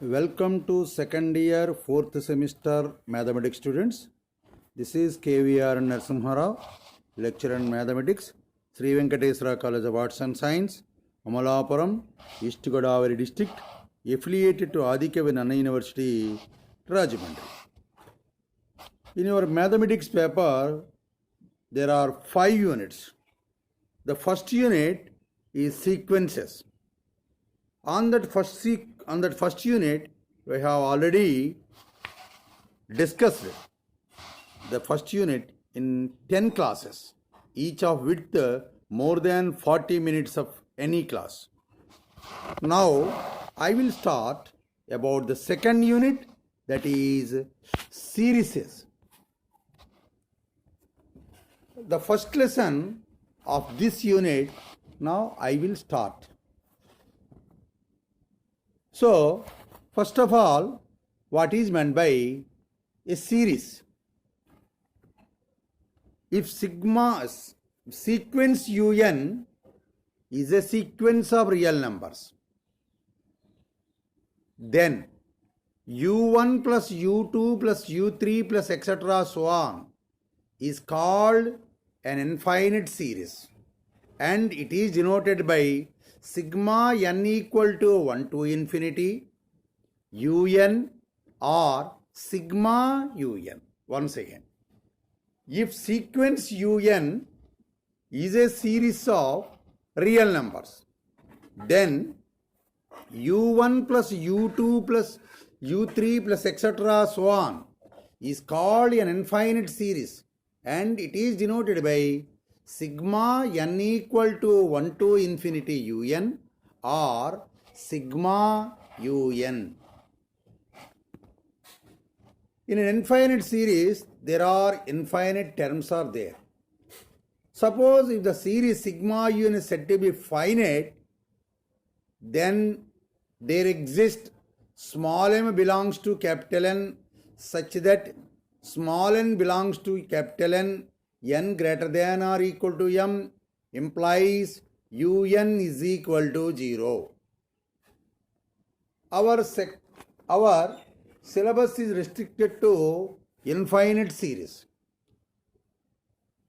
Welcome to second year, fourth semester mathematics students. This is KVR Narasimha, lecturer in mathematics, Sri Venkateswara College of Arts and Science, Amalapuram, East Godavari district, affiliated to Adhikavi Anna University, Rajahmundry. In your mathematics paper, there are 5 units. The first unit is sequences. On that first unit, we have already discussed the first unit in 10 classes, each of which more than 40 minutes of any class. Now, I will start about the second unit, that is series. The first lesson of this unit, now I will start. So, first of all, what is meant by a series? If sequence un is a sequence of real numbers, then u1 plus u2 plus u3 plus etc. so on is called an infinite series, and it is denoted by sigma n equal to 1 to infinity un or sigma un. Once again, if sequence un is a series of real numbers, then u1 plus u2 plus u3 plus etc. so on is called an infinite series, and it is denoted by sigma n equal to 1 to infinity un or sigma un. In an infinite series, there are infinite terms are there. Suppose if the series sigma un is said to be finite, then there exists small m belongs to capital N such that small n belongs to capital N, n greater than or equal to m implies un is equal to 0. Our syllabus is restricted to infinite series.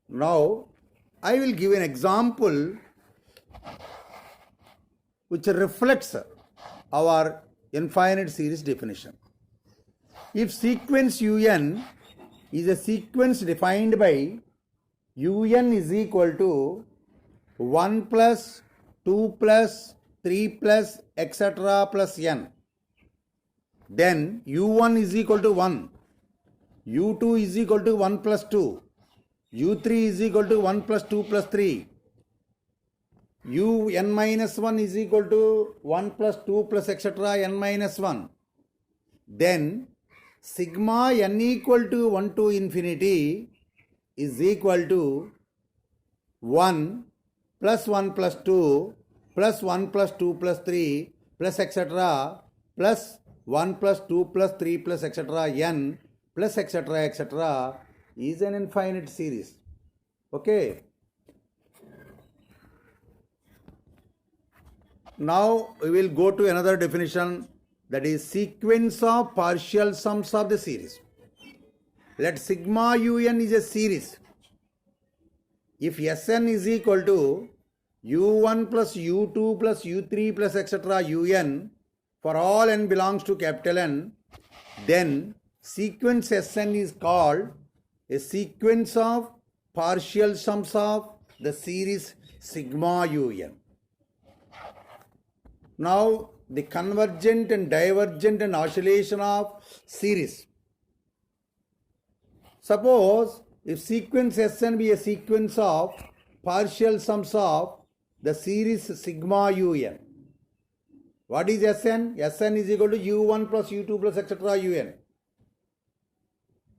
Now, I will give an example which reflects our infinite series definition. If sequence un is a sequence defined by un is equal to 1 plus 2 plus 3 plus etc. plus n, then u1 is equal to 1, u2 is equal to 1 plus 2, u3 is equal to 1 plus 2 plus 3, un minus 1 is equal to 1 plus 2 plus etc. n minus 1, then sigma n equal to 1 to infinity is equal to 1 plus 1 plus 2 plus 1 plus 2 plus 3 plus etc. plus 1 plus 2 plus 3 plus etc. n plus etc. etc. is an infinite series. Okay. Now we will go to another definition, that is sequence of partial sums of the series. Let sigma un is a series. If Sn is equal to u1 plus u2 plus u3 plus etc. un for all n belongs to capital N, then sequence Sn is called a sequence of partial sums of the series sigma un. Now, the convergent and divergent and oscillation of series. Suppose if sequence Sn be a sequence of partial sums of the series sigma un. What is Sn? Sn is equal to u1 plus u2 plus etc. un.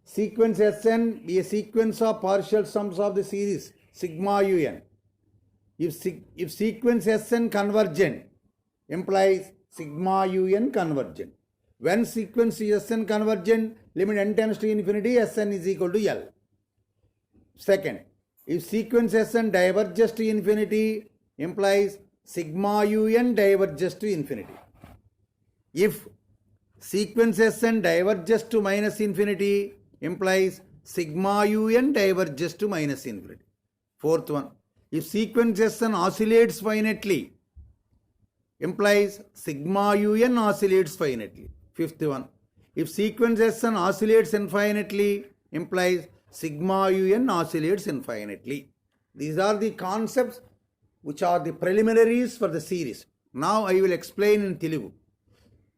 Sequence Sn be a sequence of partial sums of the series sigma un. If sequence Sn convergent implies sigma un convergent. When sequence Sn convergent, limit n tends to infinity, Sn is equal to L. Second, if sequence Sn diverges to infinity, implies sigma un diverges to infinity. If sequence Sn diverges to minus infinity implies sigma un diverges to minus infinity. Fourth one, if sequence Sn oscillates finitely implies sigma un oscillates finitely. Fifth one, if sequence Sn oscillates infinitely implies sigma un oscillates infinitely. These are the concepts which are the preliminaries for the series. Now I will explain in Telugu.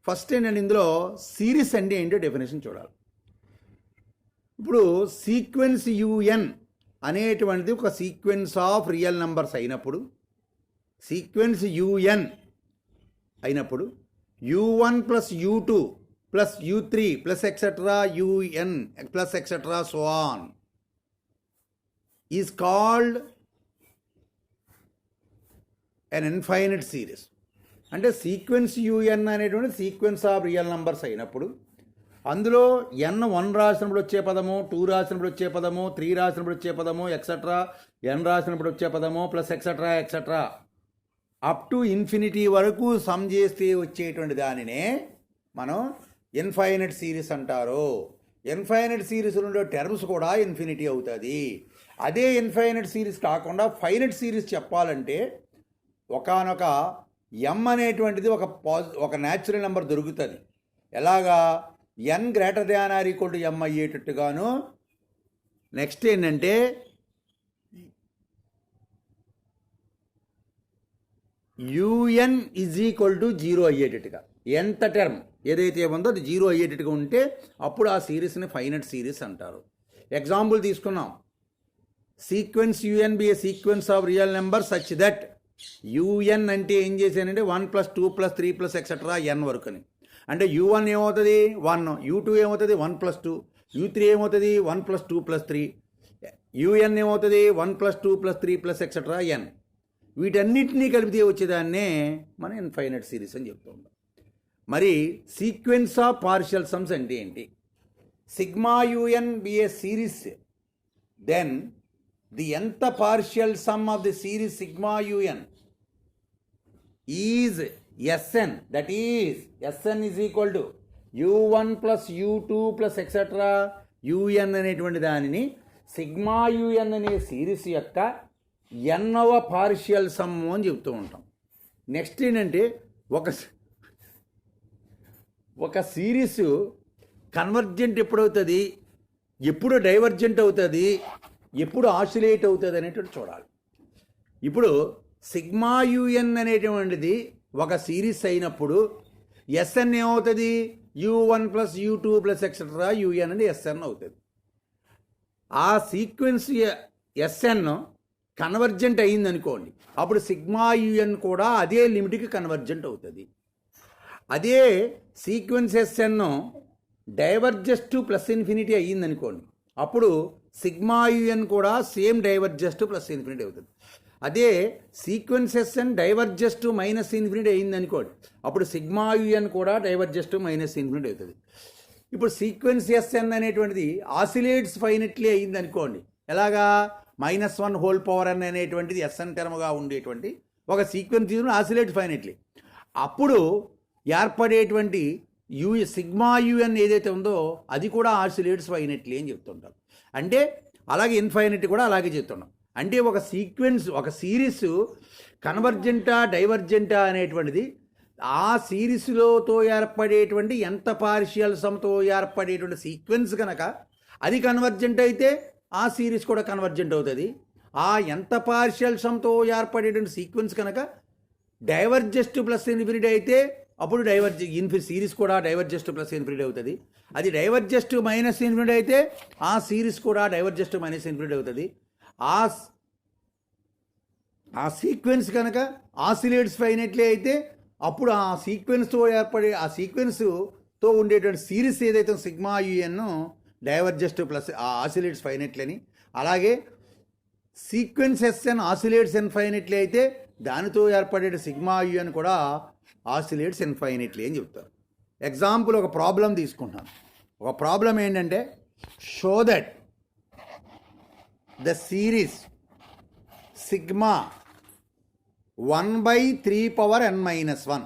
First ఏంటంటే ఇందులో series అంటే ఏంటో definition చూడాలి. ఇప్పుడు sequence UN అనేటువంటిది ఒక sequence of real numbers అయినప్పుడు, sequence UN అయినప్పుడు u1 plus u2 plus u3 plus etcetera un plus etcetera so on is called an infinite series. అంటే సీక్వెన్స్ యుఎన్ అనేటువంటి సీక్వెన్స్ ఆఫ్ రియల్ నంబర్స్ అయినప్పుడు అందులో n 1 రాసినప్పుడు వచ్చే పదము, 2 రాసినప్పుడు వచ్చే పదము, 3 రాసినప్పుడు వచ్చే పదము, ఎక్సెట్రా n రాసినప్పుడు వచ్చే పదము plus etcetera etcetera up to infinity వరకు సమ్ చేస్తే వచ్చేటువంటి దానినే మనం ఇన్ఫైనైట్ సిరీస్ అంటారు. ఇన్ఫైనైట్ సిరీస్ ఉండే టర్మ్స్ కూడా ఇన్ఫినిటీ అవుతుంది. అదే ఇన్ఫైనైట్ సిరీస్ కాకుండా ఫైనైట్ సిరీస్ చెప్పాలంటే ఒకానొక ఎం అనేటువంటిది ఒక న్యాచురల్ నెంబర్ దొరుకుతుంది. ఎలాగా N greater than or equal to M అయ్యేటట్టుగాను. నెక్స్ట్ ఏంటంటే యుఎన్ ఈజ్ ఈక్వల్ టు 0 అయ్యేటట్టుగా, ఎంత టర్మ్ ఏదైతే ఉందో అది 0 అయ్యేటట్టుగా ఉంటే అప్పుడు ఆ సిరీస్ని ఫైనైట్ సిరీస్ అంటారు. ఎగ్జాంపుల్ తీసుకున్నాం, sequence u n be a sequence of real number such that u n అంటే ఏం చేశానంటే 1 plus 2 plus 3 plus etcetera n వరకు అని. అంటే u1 ఏమవుతుంది 1, u2 ఏమవుతుంది 1 ప్లస్ 2, u3 ఏమవుతుంది 1 ప్లస్ 2 ప్లస్ 3, un ఏమవుతుంది 1 ప్లస్ 2 ప్లస్ 3 ప్లస్ ఎక్సెట్రా ఎన్. వీటన్నిటినీ కలిపితే వచ్చేదాన్నే మనం ఇన్ఫైనైట్ సిరీస్ అని చెప్తూ ఉంటాం. మరి సీక్వెన్స్ ఆఫ్ పార్షియల్ సమ్స్ అంటే ఏంటి? Sigma u n be a series, then the nth partial sum of the series sigma un is Sn, that is Sn is equal to u1 plus u2 plus etc. un అనేటువంటి దానిని sigma un అనే series యొక్క nవ partial some అని చెప్తూ ఉంటాం. Next ఏంటంటే ఒక series convergent ఎప్పుడవుతుంది, ఎప్పుడు డైవర్జెంట్ అవుతుంది, ఎప్పుడు ఆసిలేట్ అవుతుంది అనేటువంటి చూడాలి. ఇప్పుడు సిగ్మా యుఎన్ అనేటువంటిది ఒక సిరీస్ అయినప్పుడు ఎస్ఎన్ ఏమవుతుంది u1 plus u2 plus etcetera un అని ఎస్ఎన్ అవుతుంది. ఆ సీక్వెన్స్ ఎస్ఎన్ కన్వర్జెంట్ అయ్యింది అనుకోండి, అప్పుడు సిగ్మా యుఎన్ కూడా అదే లిమిట్కి కన్వర్జెంట్ అవుతుంది. అదే sequence s n diverges to plus infinity అయ్యింది అనుకోండి, అప్పుడు సిగ్మా యుఎన్ కూడా same diverges to plus infinity అవుతుంది. అదే sequence s n diverges to minus infinity అయింది అనుకోండి, అప్పుడు సిగ్మా యుఎన్ కూడా డైవర్జెస్ టు మైనస్ ఇన్ఫినిటీ అవుతుంది. ఇప్పుడు సీక్వెన్స్ ఎస్ఎన్ అనేటువంటిది ఆసిలేట్స్ ఫైనెట్లీ అయింది అనుకోండి, ఎలాగా -1 హోల్ పవర్ n అనేటువంటిది ఎస్ఎన్ టర్మ్గా ఉండేటువంటి ఒక సీక్వెన్స్ ఆసిలేట్ ఫైనెట్లీ, అప్పుడు ఏర్పడేటువంటి సిగ్మా యుఎన్ ఏదైతే ఉందో అది కూడా ఆసిలేట్స్ ఫైనెట్లీ అని చెప్తుంటాం. అంటే అలాగే ఇన్ఫైనైట్ కూడా అలాగే చెప్తున్నాం. అంటే ఒక సీక్వెన్స్ ఒక సిరీస్ కన్వర్జెంటా డైవర్జెంటా అనేటువంటిది ఆ సిరీస్లోతో ఏర్పడేటువంటి ఎంత పార్షియల్ సమ్తో ఏర్పడేటువంటి సీక్వెన్స్ కనుక అది కన్వర్జెంట్ అయితే ఆ సిరీస్ కూడా కన్వర్జెంట్ అవుతుంది. ఆ ఎంత పార్షియల్ సమ్తో ఏర్పడేటువంటి సీక్వెన్స్ కనుక డైవర్జెస్ టు ప్లస్ ఇన్ఫినిటీ అయితే అప్పుడు సిరీస్ కూడా డైవర్జెస్ టు ప్లస్ ఇన్ఫినిటీ అవుతుంది. అది డైవర్జెస్ టు మైనస్ ఇన్ఫినిటీ అయితే ఆ సిరీస్ కూడా డైవర్జెస్ టు మైనస్ ఇన్ఫినిటీ అవుతుంది. ఆ సీక్వెన్స్ కనుక ఆసిలేట్స్ ఫైనెట్లీ అయితే అప్పుడు ఆ సీక్వెన్స్తో ఏర్పడే ఆ సీక్వెన్స్తో ఉండేటువంటి సిరీస్ ఏదైతే sigma u n diverges to plus oscillates finitely అని, అలాగే సీక్వెన్స్ ఎస్ఎన్ ఆసిలేట్స్ ఇన్ఫైనెట్లీ అయితే దానితో ఏర్పడే సిగ్మా యుఎన్ కూడా ఆసిలేట్స్ ఇన్ఫైనెట్లీ అని చెప్తారు. ఎగ్జాంపుల్ ఒక ప్రాబ్లం తీసుకుంటాను. ఒక ప్రాబ్లం ఏంటంటే show that the series sigma 1/3 power n - 1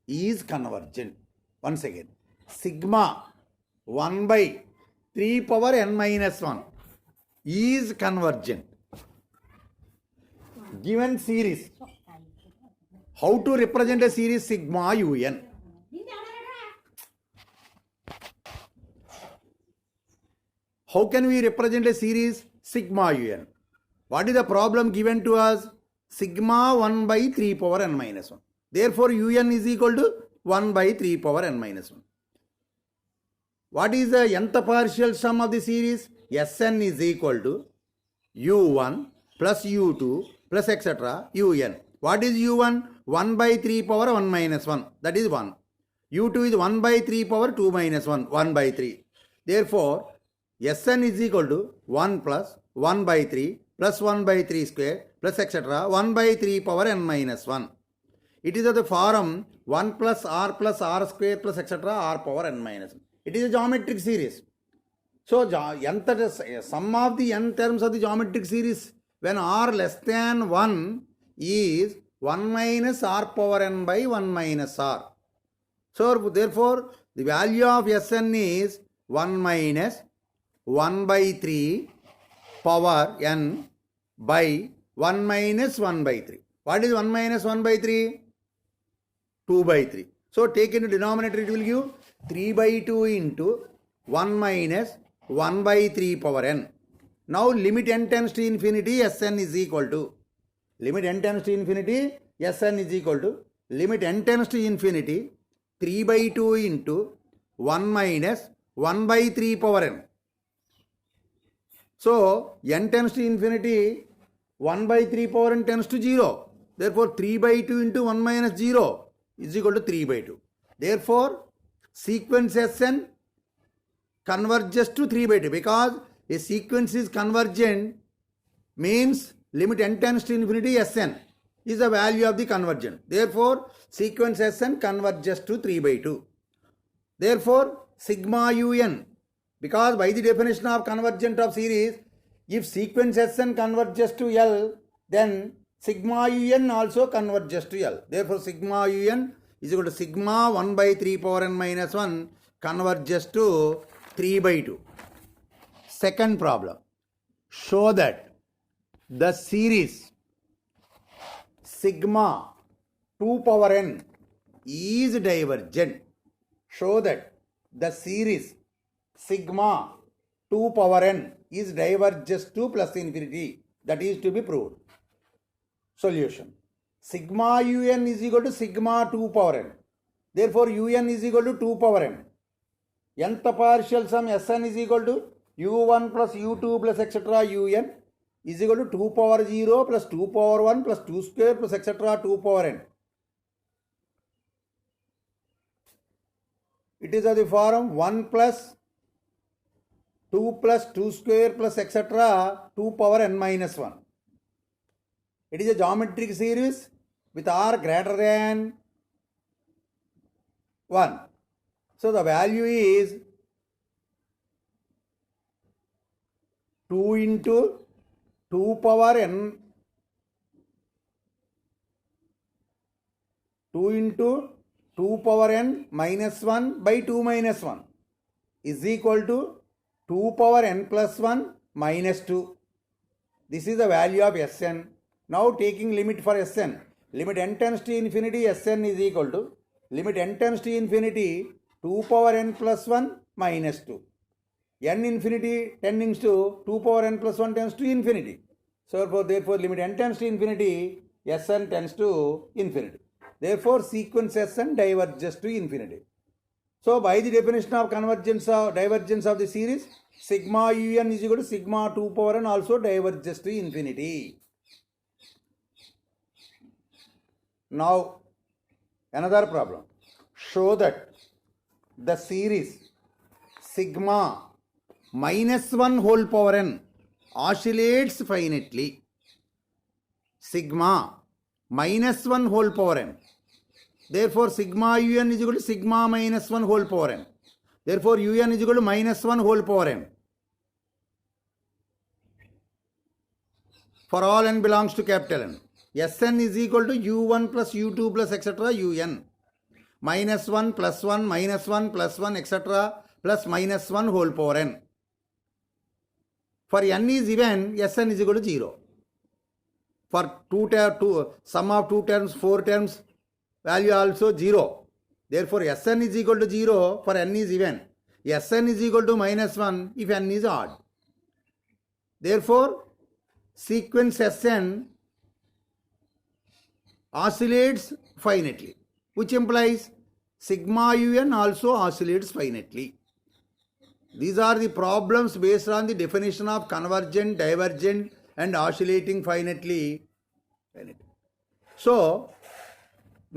is convergent. Once again sigma 1 by 3 power n minus 1 is convergent. Given series, how to represent a series sigma un? How can we represent a series sigma un? What is the problem given to us? Sigma 1 by 3 power n minus 1. Therefore, un is equal to 1 by 3 power n minus 1. What is the nth partial sum of the series? Sn is equal to u1 plus u2 plus etc. un. What is u1? 1 by 3 power 1 minus 1. That is 1. u2 is 1 by 3 power 2 minus 1. 1 by 3. Therefore, Sn is equal to 1 plus 1 by 3 plus 1 by 3 square plus etc. 1 by 3 power n minus 1. It is of the form 1 plus r square plus etc. r power n minus 1. It is a geometric series. So, sum of the n terms of the geometric series when r less than 1 is 1 minus r power n by 1 minus r. So, therefore, the value of Sn is 1 minus 1 by 3 power n by 1 minus 1 by 3. What is 1 minus 1 by 3? 2 by 3. So, take into denominator, it will give 3 by 2 into 1 minus 1 by 3 power n. Now, limit n tends to infinity, Sn is equal to, limit n tends to infinity, Sn is equal to, limit n tends to infinity, 3 by 2 into 1 minus 1 by 3 power n. So, n tends to infinity, 1 by 3 power n tends to 0. Therefore, 3 by 2 into 1 minus 0 is equal to 3 by 2. Therefore, sequence Sn converges to 3 by 2 because a sequence is convergent means limit n tends to infinity Sn is the value of the convergent. Therefore, sequence Sn converges to 3 by 2. Therefore, sigma un, because by the definition of convergent of series, if sequence Sn converges to L, then sigma un also converges to L. Therefore, sigma un is equal to sigma 1 by 3 power n minus 1 converges to 3 by 2. Second problem. Show that the series sigma 2 power n is divergent. Show that the series sigma 2 power n is diverges to plus infinity. That is to be proved. Solution. Sigma un is equal to sigma 2 power n. Therefore, un is equal to 2 power n. Nth partial sum Sn is equal to u1 plus u2 plus etc. un is equal to 2 power 0 plus 2 power 1 plus 2 square plus etc. 2 power n. It is of the form 1 plus 2 plus 2 square plus etc. 2 power n minus 1. It is a geometric series with r greater than 1. So, the value is 2 into 2 power n 2 into 2 power n minus 1 by 2 minus 1 is equal to 2 power n plus 1 minus 2. This is the value of Sn. Now, taking limit for Sn, limit n tends to infinity, Sn is equal to limit n tends to infinity 2 power n plus 1 minus 2. N infinity tending to 2 power n plus 1 tends to infinity. So, therefore, limit n tends to infinity, Sn tends to infinity. Therefore, sequence Sn diverges to infinity. So, by the definition of convergence of divergence of the series, sigma un is equal to sigma 2 power n also diverges to infinity. Now, another problem. Show that the series sigma minus 1 whole power n oscillates finitely. Sigma minus 1 whole power n. Therefore, sigma un is equal to sigma minus 1 whole power n. Therefore, un is equal to minus 1 whole power n. For all n belongs to capital N. Sn is equal to u1 plus u2 plus etc. un. -1 plus 1 -1 plus 1 etc. plus -1 whole power n. For n is even, Sn is equal to 0. For sum of 2 terms, 4 terms, value also 0. Therefore, Sn is equal to 0 for n is even. Sn is equal to -1 if n is odd. Therefore, sequence Sn oscillates finitely, which implies sigma un also oscillates finitely. These are the problems based on the definition of convergent, divergent and oscillating finitely. So,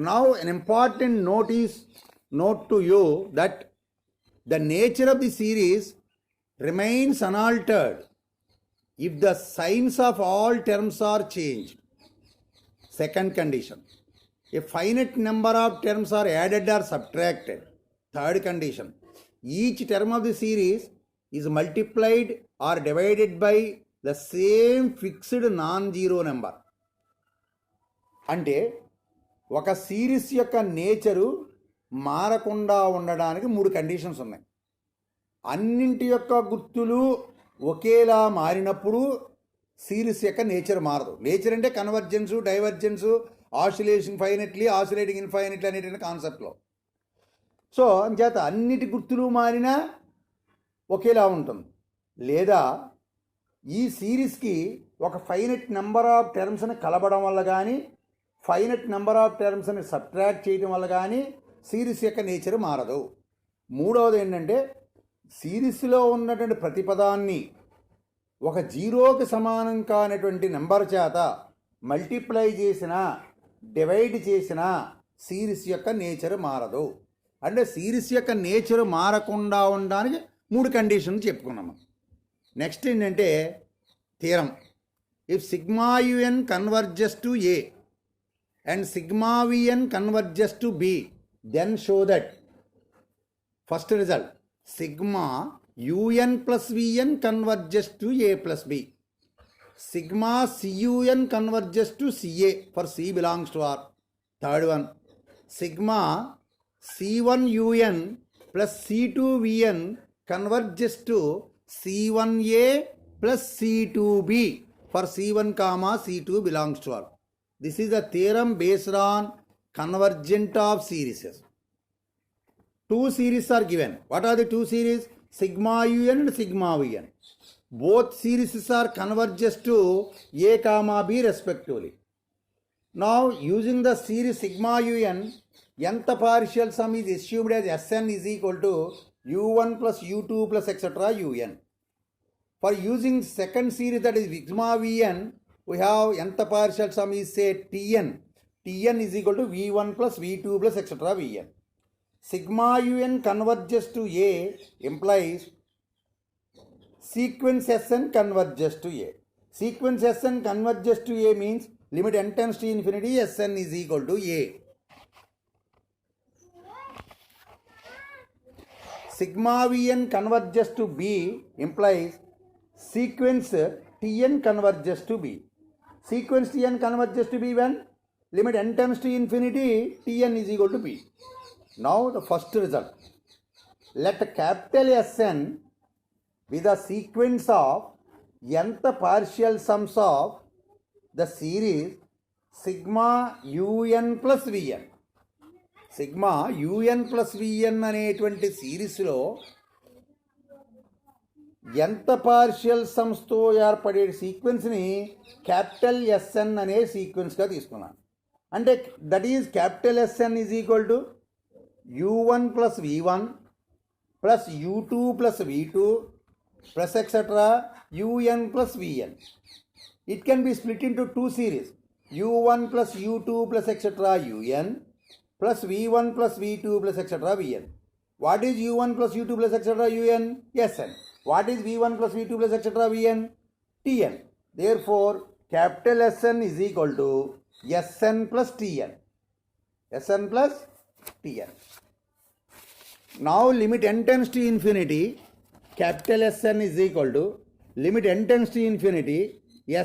now an important note to you that the nature of the series remains unaltered if the signs of all terms are changed. Second condition, a finite number of terms are added or subtracted. Third condition, each term of the series is multiplied or divided by the same fixed non-zero number. అంటే ఒక series యొక్క nature మారకుండా ఉండడానికి 3 conditions ఉన్నాయి. అన్నింటి యొక్క గుర్తులు ఒకేలా మారినప్పుడు సిరీస్ యొక్క నేచర్ మారదు. నేచర్ అంటే convergence, divergence, oscillation finitely, oscillating infinitely అనేటువంటి కాన్సెప్ట్లో. సో అంచేత అన్నిటి గుర్తులు మారినా ఒకేలా ఉంటుంది. లేదా ఈ సిరీస్కి ఒక ఫైనెట్ నెంబర్ ఆఫ్ టర్మ్స్ని కలపడం వల్ల కానీ, ఫైనెట్ నెంబర్ ఆఫ్ టర్మ్స్ని సబ్ట్రాక్ట్ చేయడం వల్ల కానీ సిరీస్ యొక్క నేచర్ మారదు. మూడవది ఏంటంటే సిరీస్లో ఉన్నటువంటి ప్రతిపదాన్ని ఒక జీరోకి సమానం కానటువంటి నెంబర్ చేత మల్టిప్లై చేసిన, డివైడ్ చేసిన సిరీస్ యొక్క నేచర్ మారదు. అంటే సిరీస్ యొక్క నేచర్ మారకుండా ఉండడానికి 3 కండిషన్లు చెప్పుకున్నాము. నెక్స్ట్ ఏంటంటే theorem. If sigma u n converges to a and sigma v n converges to b, then show that first result sigma un plus vn converges to a plus b. Sigma cun converges to ca for c belongs to R. Third one, sigma c1un plus c2vn converges to c1a plus c2b for c1 comma c2 belongs to R. This is a theorem based on convergent of series. 2 series are given. What are the 2 series? Sigma un and sigma vn. Both series are converges to a comma b respectively. Now using the series sigma un, nth partial sum is assumed as Sn is equal to u1 plus u2 plus etc. un. For using second series, that is sigma vn, we have nth partial sum is say tn. Tn is equal to v1 plus v2 plus etc. vn. Sigma un converges to a implies sequence Sn converges to a. Sequence Sn converges to a means limit n tends to infinity, Sn is equal to a. Sigma vn converges to b implies sequence tn converges to b. Sequence tn converges to b when limit n tends to infinity, tn is equal to b. Now the first result. Let capital Sn be the sequence of nth partial sums of the series sigma un plus vn. Sigma un plus vn అనేటువంటి సిరీస్లో nth partial సమ్స్తో ఏర్పడే సీక్వెన్స్ని capital Sn అనే సీక్వెన్స్గా తీసుకున్నాను. అంటే that is capital Sn is equal to u1 plus v1 plus u2 plus v2 plus etc. un plus vn. It can be split into 2 series, u1 plus u2 plus etc. un plus v1 plus v2 plus etc. vn. What is u1 plus u2 plus etc. un? Sn. What is v1 plus v2 plus etc. vn? Tn. Therefore, capital Sn is equal to Sn plus Tn. Sn plus Tn. Now limit n tends to infinity, capital Sn is equal to limit n tends to infinity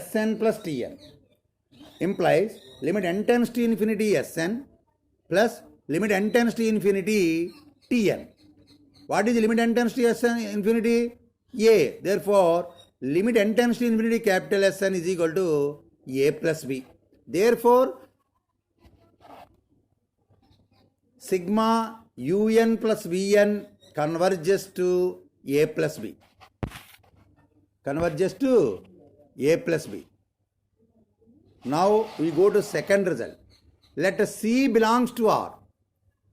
Sn plus Tn. Implies limit n tends to infinity Sn plus limit n tends to infinity Tn. What is limit n tends to Sn infinity? A. Therefore, limit n tends to infinity capital Sn is equal to A plus B. Therefore, sigma un plus Vn converges to A plus B. Converges to A plus B. Now we go to second result. Let C belongs to R.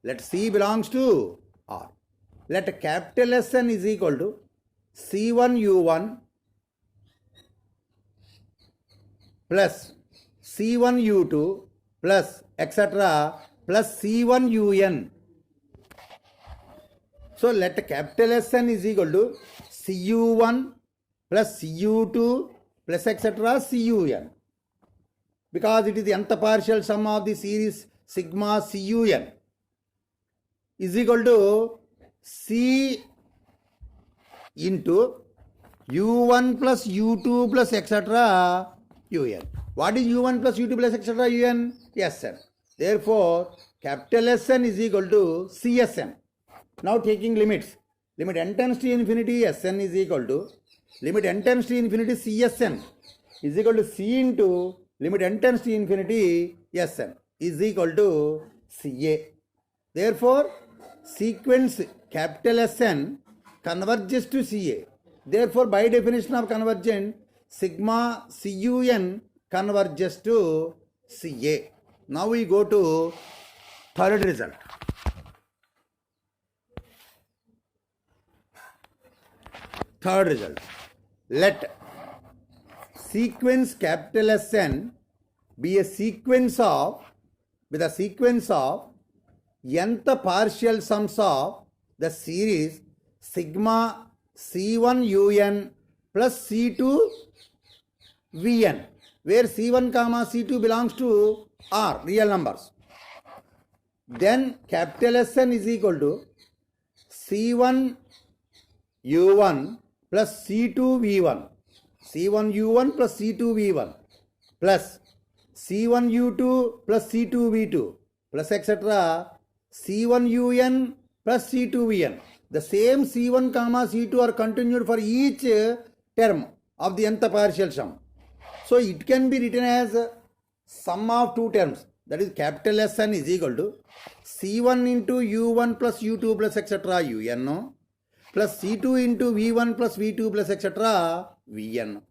Let C belongs to R. Let capital Sn is equal to C1 U1 plus C1 U2 plus etc. plus C1 UN. So let capital Sn is equal to Cu1 plus Cu2 plus etc. Cun. Because it is the nth partial sum of the series sigma Cun is equal to C into U1 plus U2 plus etc. Un. What is U1 plus U2 plus etc. Un? Sn. Therefore, capital Sn is equal to Csn. Now taking limits. Limit n tends to infinity Sn is equal to limit n tends to infinity Csn is equal to C into limit n tends to infinity Sn is equal to Ca. Therefore, sequence capital Sn converges to Ca. Therefore, by definition of convergent, sigma Cun converges to Ca. Now we go to third result. Third result. Let sequence capital Sn be a sequence of nth partial sums of the series sigma C1 Un plus C2 Vn, where C1 comma C2 belongs to R, real numbers. Then capital Sn is equal to C1 U1 plus C2 V1, C1 U1 plus C2 V1 plus C1 U2 plus C2 V2 plus etc. C1 Un plus C2 Vn. The same C1 comma C2 are continued for each term of the nth partial sum. So it can be written as sum of two terms, that is capital Sn is equal to C1 into U1 plus U2 plus etc. Un plus C2 into V1 plus V2 plus etc. Vn.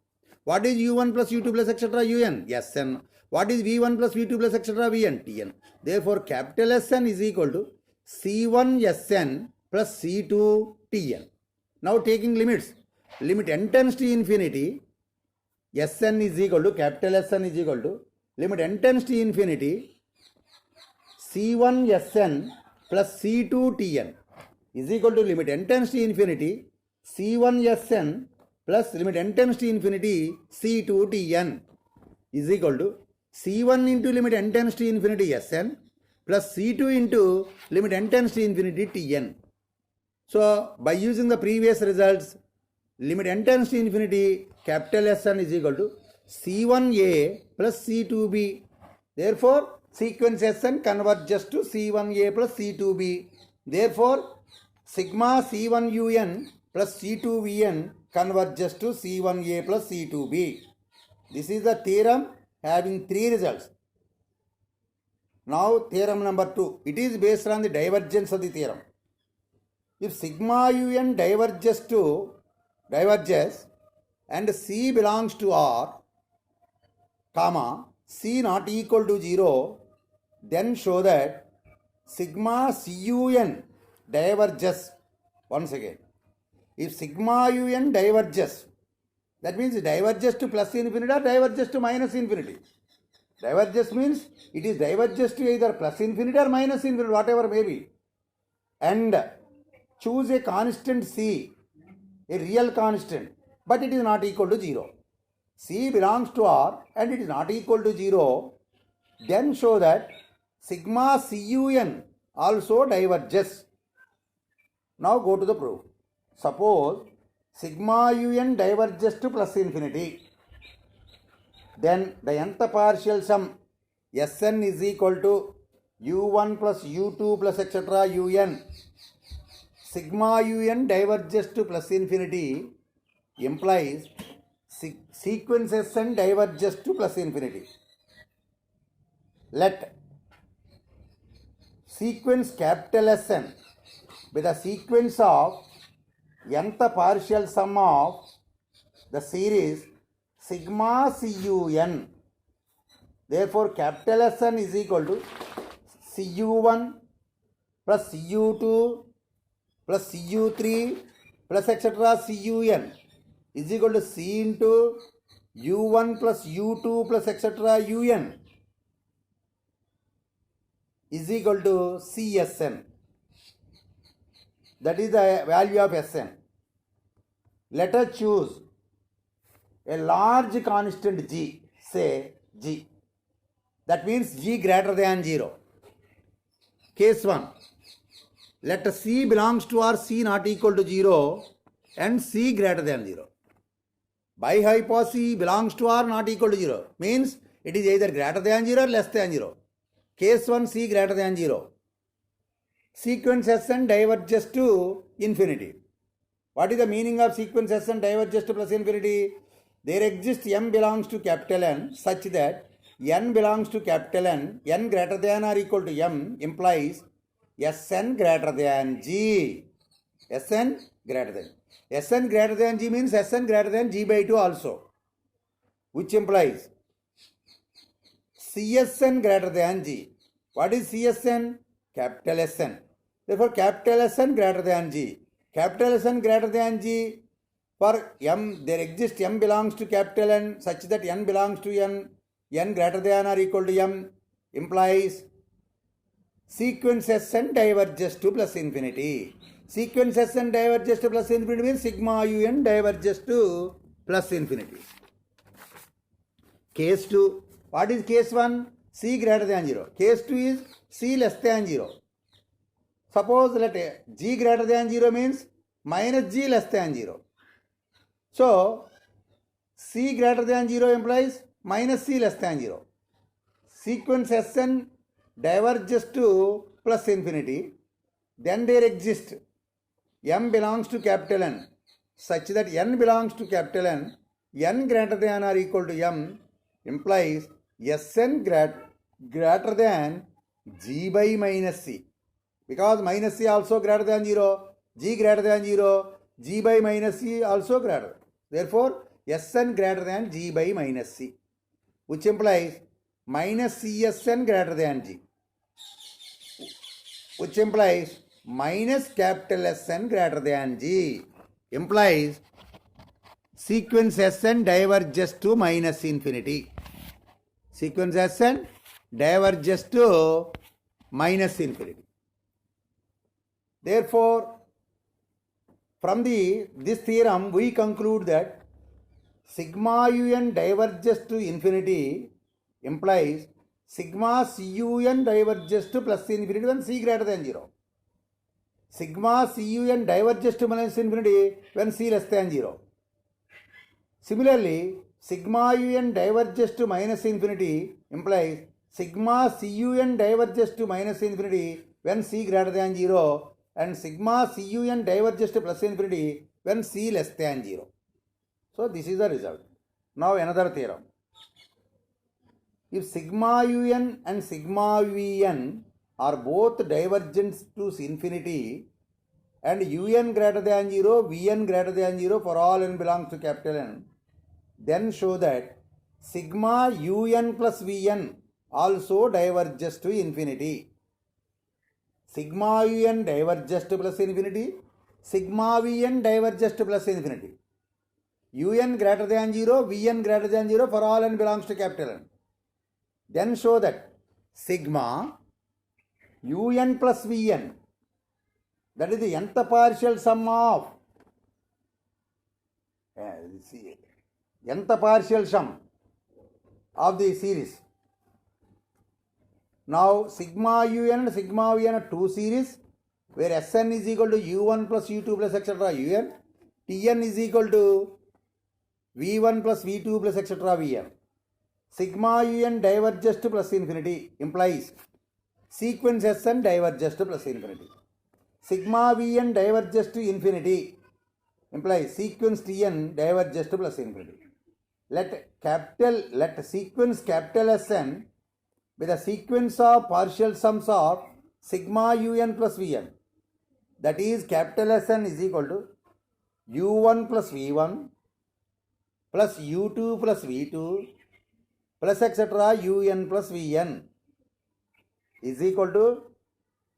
What is U1 plus U2 plus etc. Un? Sn. What is V1 plus V2 plus etc. Vn? Tn. Therefore, capital Sn is equal to C1 Sn plus C2 Tn. Now taking limits. Limit n tends to infinity, Sn is equal to, capital Sn is equal to, limit n tends to infinity, C1 Sn plus C2 Tn is equal to limit n tends to infinity, C1 Sn plus limit n tends to infinity, C2 Tn is equal to C1 into limit n tends to infinity Sn plus C2 into limit n tends to infinity Tn. So, by using the previous results, limit n tends to infinity, capital Sn is equal to C1a plus C2b. Therefore, sequence Sn converges to C1a plus C2b. Therefore, sigma C1 Un plus C2 Vn converges to C1a plus C2b. This is the theorem having three results. Now, theorem number 2. It is based on the divergence of the theorem. If sigma Un diverges and C belongs to R, comma, C not equal to 0, then show that sigma Cun diverges. Once again, if sigma Un diverges, that means it diverges to plus infinity or diverges to minus infinity. Diverges means it is diverges to either plus infinity or minus infinity, whatever may be. And choose a constant C, a real constant, but it is not equal to 0. C belongs to R and it is not equal to 0, then show that sigma Cun also diverges. Now go to the proof. Suppose sigma Un diverges to plus infinity. Then the nth partial sum Sn is equal to u1 plus u2 plus etc. un. Sigma un diverges to plus infinity implies sequence Sn diverges to plus infinity. Let sequence capital Sn be the sequence of nth partial sum of the series sigma cun. Therefore, capital Sn is equal to cu1 plus cu2 plus cu3 plus etc. cun is equal to c into u1 plus u2 plus etc. un is equal to csn. That is the value of Sn. Let us choose a large constant g, say g. That means g greater than 0. Case 1. Let c belongs to or c not equal to 0 and c greater than 0. By hypothesis belongs to or not equal to 0 means it is either greater than 0 or less than 0. Case 1, c greater than 0. Sequence Sn diverges to infinity. What is the meaning of sequence Sn diverges to plus infinity? There exists m belongs to capital N such that n belongs to capital N, n greater than or equal to m implies Sn greater than g. Sn greater than. Sn greater than g means Sn greater than g by 2 also, which implies Csn greater than g. What is Csn? Capital Sn. Therefore, capital Sn greater than g. Capital Sn greater than g. For m, there exists m belongs to capital N such that n belongs to n, n greater than or equal to m implies sequence Sn diverges to plus infinity. Sequence Sn diverges to plus infinity means sigma un diverges to plus infinity. Case 2. What is case 1? C greater than 0. Case 2 is C less than 0. Suppose let G greater than 0 means minus G less than 0. So, C greater than 0 implies minus C less than 0. Sequence Sn diverges to plus infinity. Then there exists m belongs to capital N such that n belongs to capital N, n greater than or equal to m implies Sn greater than g by minus c. Because minus c also greater than 0, g greater than 0, g by minus c also greater. Therefore, Sn greater than g by minus c, which implies minus Csn greater than g, which implies minus capital Sn greater than g, implies sequence Sn diverges to minus infinity. Sequence Sn diverges to minus infinity. Therefore, from this theorem, we conclude that sigma un diverges to infinity implies sigma cun diverges to plus infinity when c greater than 0. Sigma cun diverges to minus infinity when c less than 0. Similarly, sigma un diverges to minus infinity implies sigma cun diverges to minus infinity when c greater than 0 and sigma cun diverges to plus infinity when c less than 0. So, this is the result. Now, another theorem. If sigma un and sigma vn are both divergent to infinity and un greater than 0, vn greater than 0 for all n belongs to capital N, then show that sigma un plus vn also diverges to infinity. Sigma un diverges to plus infinity, sigma vn diverges to plus infinity. Un greater than 0, vn greater than 0 for all n belongs to capital N. Then show that sigma un plus vn, that is the nth partial sum of nth partial sum of the series. Now, sigma un and sigma vn are two series where Sn is equal to u1 plus u2 plus etc. un, Tn is equal to v1 plus v2 plus etc. vn. Sigma un diverges to plus infinity implies sequence Sn diverges to plus infinity. Sigma Vn diverges to infinity implies sequence Tn diverges to plus infinity. Let sequence capital Sn be the sequence of partial sums of sigma un plus Vn. That is, capital Sn is equal to u1 plus v1 plus u2 plus v2 plus etc. un plus vn is equal to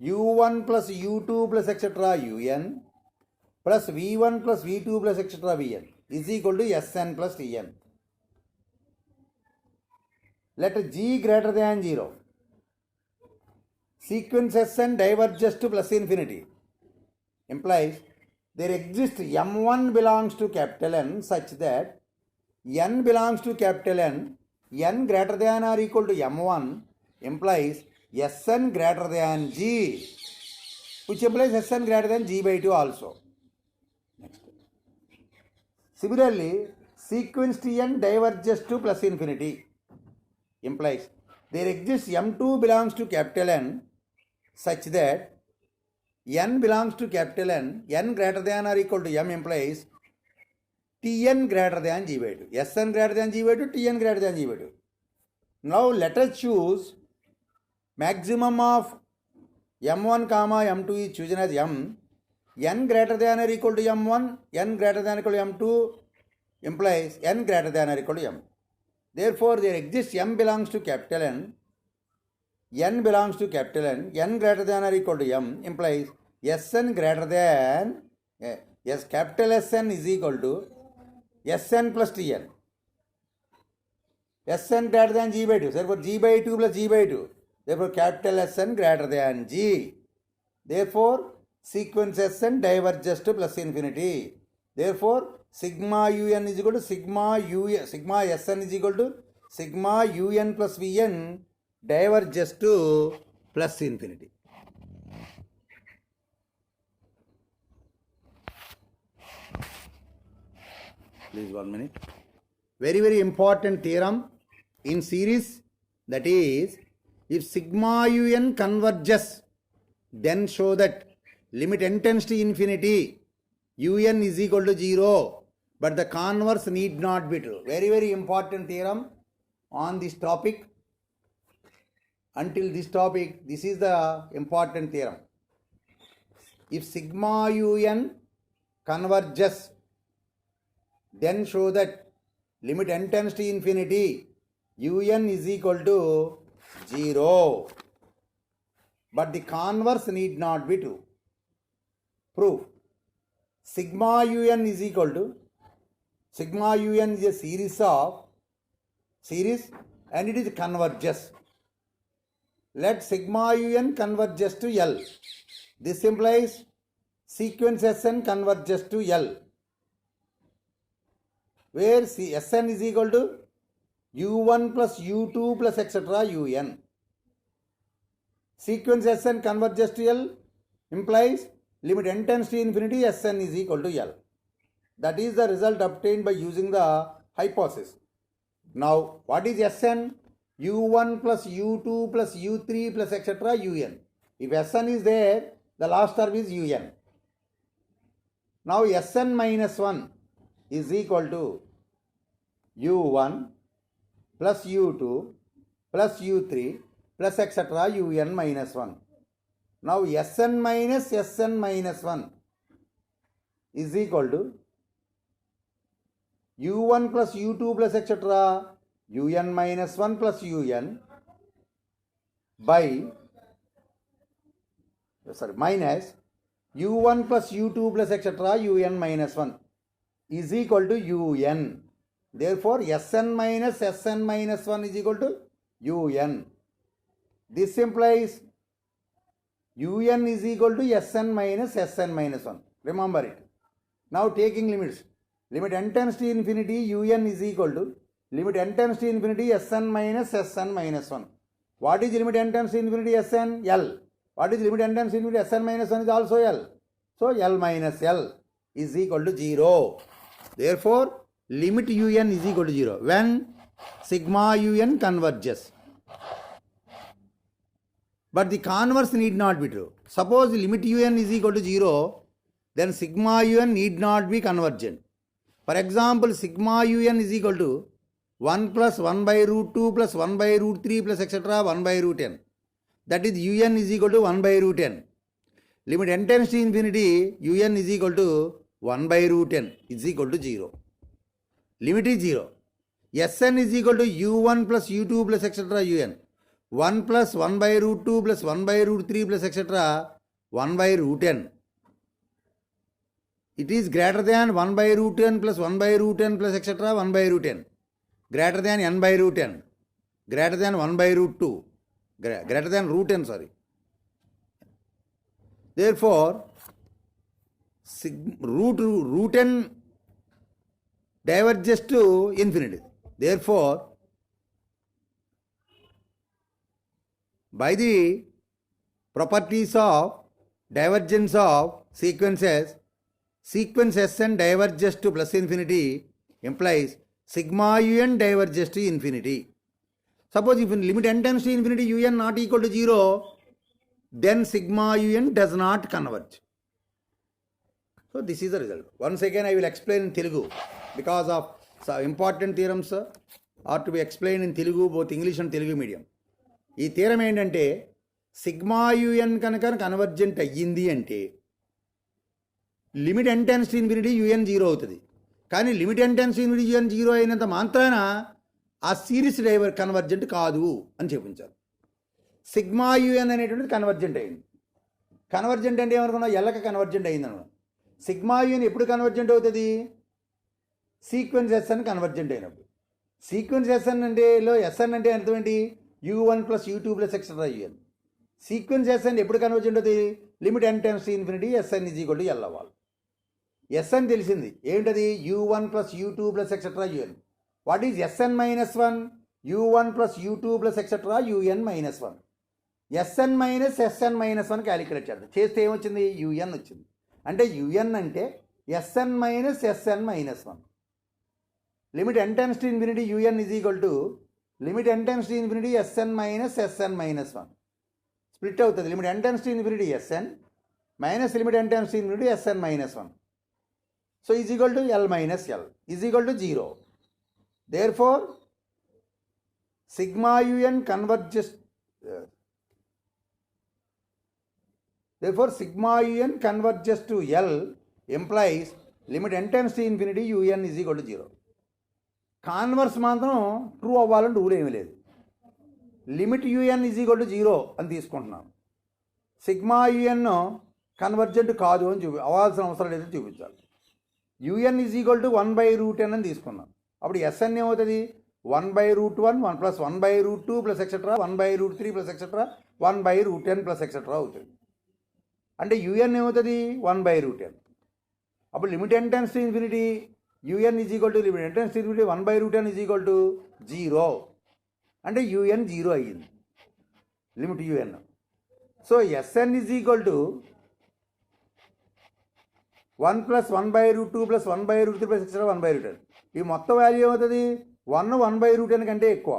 u1 plus u2 plus etc. un plus v1 plus v2 plus etc. vn is equal to Sn plus Tn. Let g greater than 0. Sequence Sn diverges to plus infinity implies there exists m1 belongs to capital N such that n belongs to capital n greater than or equal to m1 implies Sn greater than g, which implies Sn greater than g by 2 also. Next. Similarly, sequence Tn diverges to plus infinity implies there exists m2 belongs to capital N such that n belongs to capital n greater than or equal to m implies Tn greater than g by 2. Sn greater than g by 2, Tn greater than g by 2. Now let us choose maximum of m1 comma m2 is chosen as m. N greater than or equal to m1, n greater than or equal to m2 implies n greater than or equal to m. Therefore, there exists m belongs to capital n belongs to capital n greater than or equal to m implies Sn greater than, capital Sn is equal to Sn plus Tn. Sn greater than g by 2, therefore g by 2 plus g by 2. Therefore, capital Sn greater than g. Therefore, sequence Sn diverges to plus infinity. Therefore, sigma un is equal to sigma Sn is equal to sigma un plus Vn diverges to plus infinity. Please 1 minute. Very, very important theorem in series, that is, if sigma un converges, then show that limit n tends to infinity, un is equal to 0, but the converse need not be true. Very, very important theorem on this topic. Until this topic, this is the important theorem. If sigma un converges, then show that limit n tends to infinity, un is equal to 0. But the converse need not be true. Proof. Sigma un is equal to, sigma un is a series and it is converges. Let sigma un converges to L. This implies sequence Sn converges to L, where Sn is equal to u1 plus u2 plus etc. un. Sequence Sn converges to L implies limit n tends to infinity, Sn is equal to L. That is the result obtained by using the hypothesis. Now, what is Sn? u1 plus u2 plus u3 plus etc. un. If Sn is there, the last term is un. Now, Sn minus 1 is equal to u1 plus u2 plus u3 plus etc. un minus 1. Now, Sn minus 1 is equal to u1 plus u2 plus etc. un minus 1 plus un by minus u1 plus u2 plus etc. un minus 1 is equal to un. Therefore, Sn minus 1 is equal to un. This implies un is equal to Sn minus 1. Remember it. Now taking limits. Limit n tends to infinity, un is equal to limit n tends to infinity, Sn minus 1. What is limit n tends to infinity, Sn? L. What is limit n tends to infinity, Sn minus 1 is also L. So L minus L is equal to 0. Therefore, limit un is equal to 0 when sigma un converges. but the converse need not be true. Suppose limit un is equal to 0, then sigma un need not be convergent. For example, sigma un is equal to 1 plus 1 by root 2 plus 1 by root 3 plus etc. 1 by root n. That is un is equal to 1 by root n. Limit n tends to infinity, un is equal to 1 by root n is equal to 0. Limit is 0. Sn is equal to u1 plus u2 plus etc. un. 1 plus 1 by root 2 plus 1 by root 3 plus etc. 1 by root n. It is greater than 1 by root n plus 1 by root n plus etc. 1 by root n. Greater than n by root n. Greater than 1 by root 2. Greater than root n, sorry. Therefore, root n diverges to infinity. Therefore, by the properties of divergence of sequences, sequence Sn diverges to plus infinity implies sigma un diverges to infinity. Suppose if limit n tends to infinity un not equal to 0, then sigma un does not converge. So this is the result. Once again I will explain in Telugu because of some important theorems are to be explained in Telugu, both English and Telugu medium. ఈ theorem ఏంటంటే sigma u n కనుక convergent అయ్యింది అంటే limit n tends to infinity u n 0 అవుతుంది. కానీ limit n tends to infinity u n 0 అయినంత మాత్రాన ఆ సిరీస్ కన్వర్జెంట్ కాదు అని చెప్పించారు. సిగ్మా యుఎన్ అనేటువంటిది కన్వర్జెంట్ అయింది. కన్వర్జెంట్ అంటే ఏమనుకున్నాం, ఎల్లక కన్వర్జెంట్ అయింది అనుకున్నాం. సిగ్మా యుఎన్ ఎప్పుడు కన్వర్జెంట్ అవుతుంది, సీక్వెన్స్ ఎస్ఎన్ కన్వర్జెంట్ అయినప్పుడు. సీక్వెన్స్ ఎస్ఎన్ అంటే ఎస్ఎన్ అంటే అర్థం ఏంటి, u1 plus u2 plus etc. un. Sequence s n ఎప్పుడు కన్వర్జెంట్ అవుతుంది, limit n tends to infinity s n is equal to L అవ్వాలి. ఎస్ఎన్ తెలిసింది ఏంటది, u1 plus u2 plus etc. un. What is s n minus 1, u1 plus u2 plus etc. un minus 1. S n minus s n minus 1 calculate చేద్దాం. చేస్తే ఏమొచ్చింది, un వచ్చింది. అంటే un అంటే s n minus s n minus 1. Limit n tends to infinity un is equal to limit n tends to infinity s n minus s n minus 1. Split అవుతుంది. Limit n tends to infinity s n minus limit n tends to infinity s n minus 1. So is equal to L minus L is equal to 0. Therefore sigma u n converges therefore sigma un converges to L implies limit n tends to infinity un is equal to 0. Converse మాత్రం true అవ్వాలని rule ఏమీ లేదు. Limit un is equal to 0 అని తీసుకుంటున్నాం. Sigma un convergent కాదు అని అవ్వాల్సిన అవసరం లేదని చూపించాలి. un is equal to 1 by root n అని తీసుకున్నాం. అప్పుడు ఎస్ఎన్ ఏమవుతుంది, 1 by root 1 1 plus 1 by root 2 plus etc. 1 by root 3 plus etc. 1 by root n plus etc. అవుతుంది. అంటే un ఏమవుతుంది, 1 by root n. అప్పుడు limit n tends to infinity un is equal to limit n tends to infinity 1 by root n is equal to 0. అంటే un 0 అయ్యింది limit un. So s n is equal to 1 plus 1 by root 2 plus 1 by root 3 plus etc. 1 by root n. ఈ మొత్తం value ఏమవుతుంది, 1 by root n కంటే ఎక్కువ,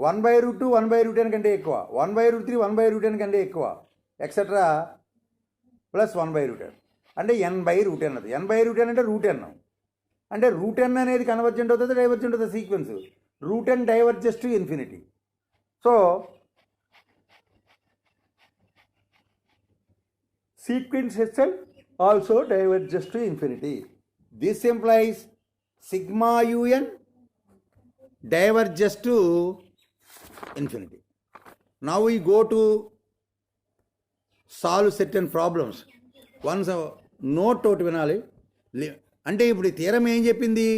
1 by root 2 1 by root n కంటే ఎక్కువ, 1 by root 3 1 by root n కంటే ఎక్కువ etcetera plus 1 by root n. అంటే n by root n అది. n by root n అంటే రూట్ n. అంటే రూట్ n అనేది కన్వర్జెంట్ అవుతుంది, డైవర్జెంట్ అవుతుంది sequence. Root n diverges to infinity. So sequence itself also diverges to infinity. This implies sigma un diverges to infinity. Now we go to solve certain problems. Once note ఒకటి వినాలి. అంటే ఇప్పుడు theorem ఏం చెప్పింది,